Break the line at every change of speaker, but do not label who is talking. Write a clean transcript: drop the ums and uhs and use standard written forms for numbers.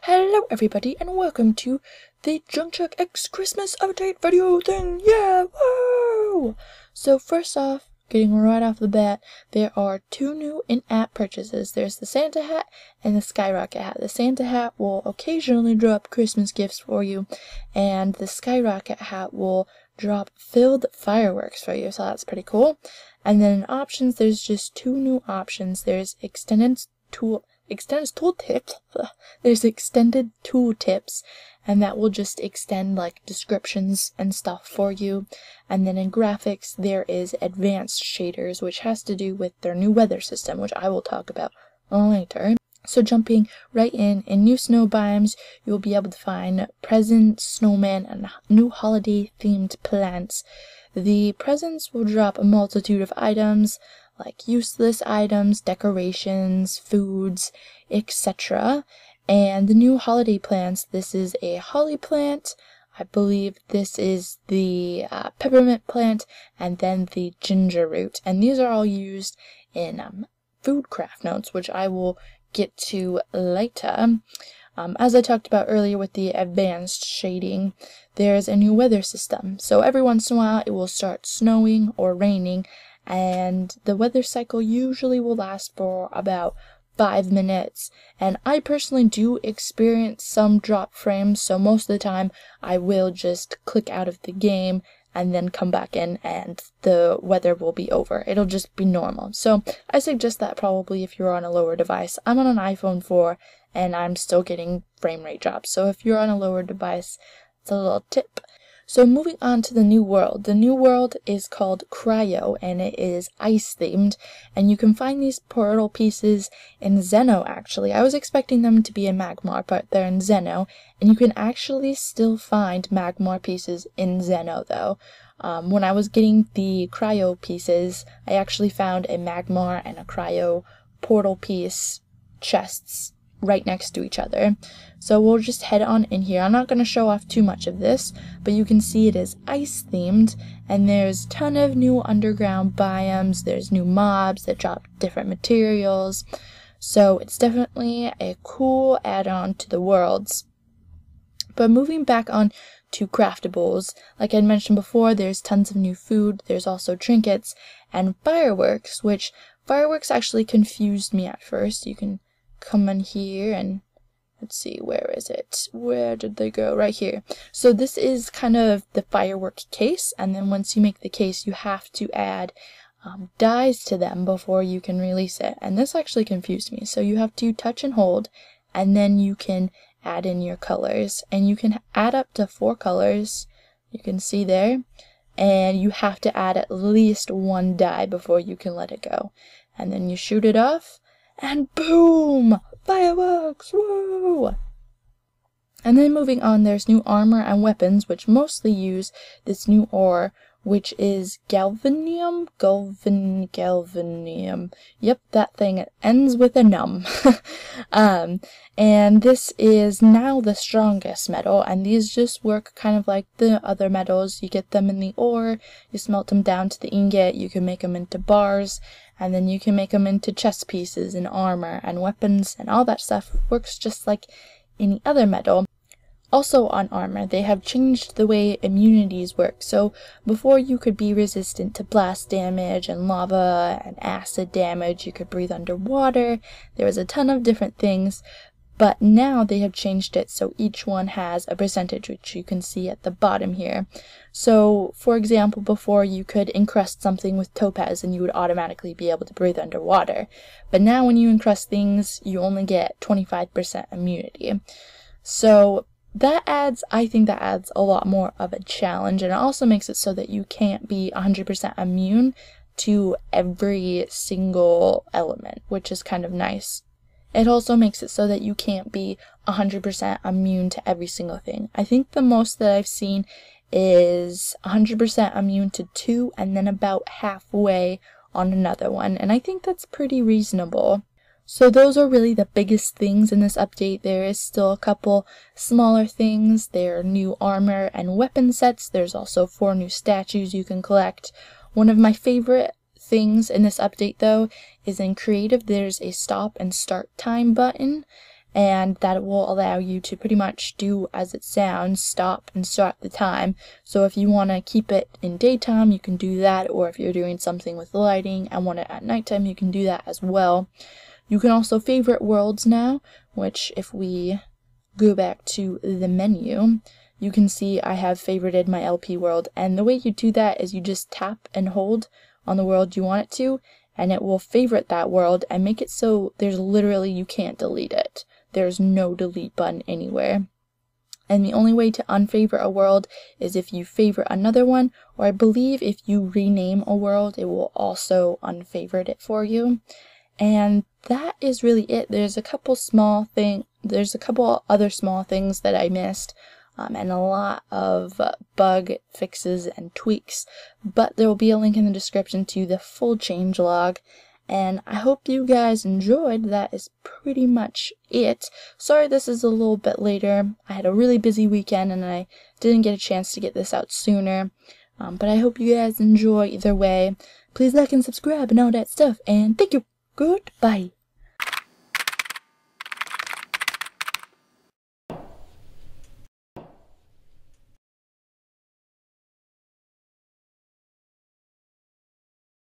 Hello everybody and welcome to the Junkchuck X Christmas update video thing, yeah, woo! So first off, getting right off the bat, there are two new in-app purchases. There's the Santa hat and the Skyrocket hat. The Santa hat will occasionally drop Christmas gifts for you, and the Skyrocket hat will drop filled fireworks for you, so that's pretty cool. And then in options, there's just two new options. There's extended tooltips. There's extended tooltips, and that will just extend like descriptions and stuff for you. And then in graphics, there is advanced shaders, which has to do with their new weather system, which I will talk about later. So jumping right in new snow biomes, you'll be able to find presents, snowman, and new holiday themed plants. The presents will drop a multitude of items, like useless items, decorations, foods, etc. And the new holiday plants, this is a holly plant, I believe this is the peppermint plant, and then the ginger root. And these are all used in food craft notes, which I will get to later. As I talked about earlier with the advanced shading, there's a new weather system. So every once in a while it will start snowing or raining, and the weather cycle usually will last for about 5 minutes. And I personally do experience some drop frames, so most of the time I will just click out of the game and then come back in and the weather will be over. It'll just be normal. So I suggest that probably if you're on a lower device. I'm on an iPhone 4 and I'm still getting frame rate drops. So if you're on a lower device, it's a little tip. So moving on to the new world. The new world is called Cryo, and it is ice themed, and you can find these portal pieces in Xeno actually. I was expecting them to be in Magmar, but they're in Xeno, and you can actually still find Magmar pieces in Xeno though. When I was getting the Cryo pieces, I actually found a Magmar and a Cryo portal piece chests right next to each other. So we'll just head on in here. I'm not going to show off too much of this, but you can see it is ice themed, and there's a ton of new underground biomes. There's new mobs that drop different materials, so it's definitely a cool add-on to the worlds. But moving back on to craftables, like I mentioned before, there's tons of new food. There's also trinkets and fireworks, which fireworks actually confused me at first. You can come in here and let's see, where is it? Where did they go? Right here. So this is kind of the firework case, and then once you make the case, you have to add dyes to them before you can release it. And this actually confused me. So you have to touch and hold, and then you can add in your colors. And you can add up to 4 colors. You can see there. And you have to add at least 1 dye before you can let it go. And then you shoot it off, and boom! Fireworks! Woo! And then moving on, there's new armor and weapons, which mostly use this new ore, which is galvanium? Galvanium. Yep, that thing. It ends with a num. And this is now the strongest metal, and these just work kind of like the other metals. You get them in the ore, you smelt them down to the ingot, you can make them into bars, and then you can make them into chest pieces and armor and weapons, and all that stuff works just like any other metal. Also on armor, they have changed the way immunities work. So before you could be resistant to blast damage and lava and acid damage, you could breathe underwater, there was a ton of different things, but now they have changed it so each one has a percentage, which you can see at the bottom here. So for example, before you could encrust something with topaz and you would automatically be able to breathe underwater, but now when you encrust things, you only get 25% immunity. So I think that adds a lot more of a challenge, and it also makes it so that you can't be 100% immune to every single element, which is kind of nice. It also makes it so that you can't be 100% immune to every single thing. I think the most that I've seen is 100% immune to 2 and then about halfway on another one, and I think that's pretty reasonable. So those are really the biggest things in this update. There is still a couple smaller things. There are new armor and weapon sets. There's also 4 new statues you can collect. One of my favorite things in this update though is in creative there's a stop and start time button, and that will allow you to pretty much do as it sounds, stop and start the time. So if you want to keep it in daytime, you can do that, or if you're doing something with lighting and want it at nighttime, you can do that as well. You can also favorite worlds now, which if we go back to the menu, you can see I have favorited my LP world, and the way you do that is you just tap and hold on the world you want it to, and it will favorite that world and make it so there's literally, you can't delete it. There's no delete button anywhere. And the only way to unfavorite a world is if you favorite another one, or I believe if you rename a world, it will also unfavorite it for you. And that is really it. There's a couple other small things that I missed, and a lot of bug fixes and tweaks, but there will be a link in the description to the full changelog. And I hope you guys enjoyed. That is pretty much it. Sorry this is a little bit later. I had a really busy weekend and I didn't get a chance to get this out sooner. But I hope you guys enjoy either way. Please like and subscribe and all that stuff. And thank you. Goodbye.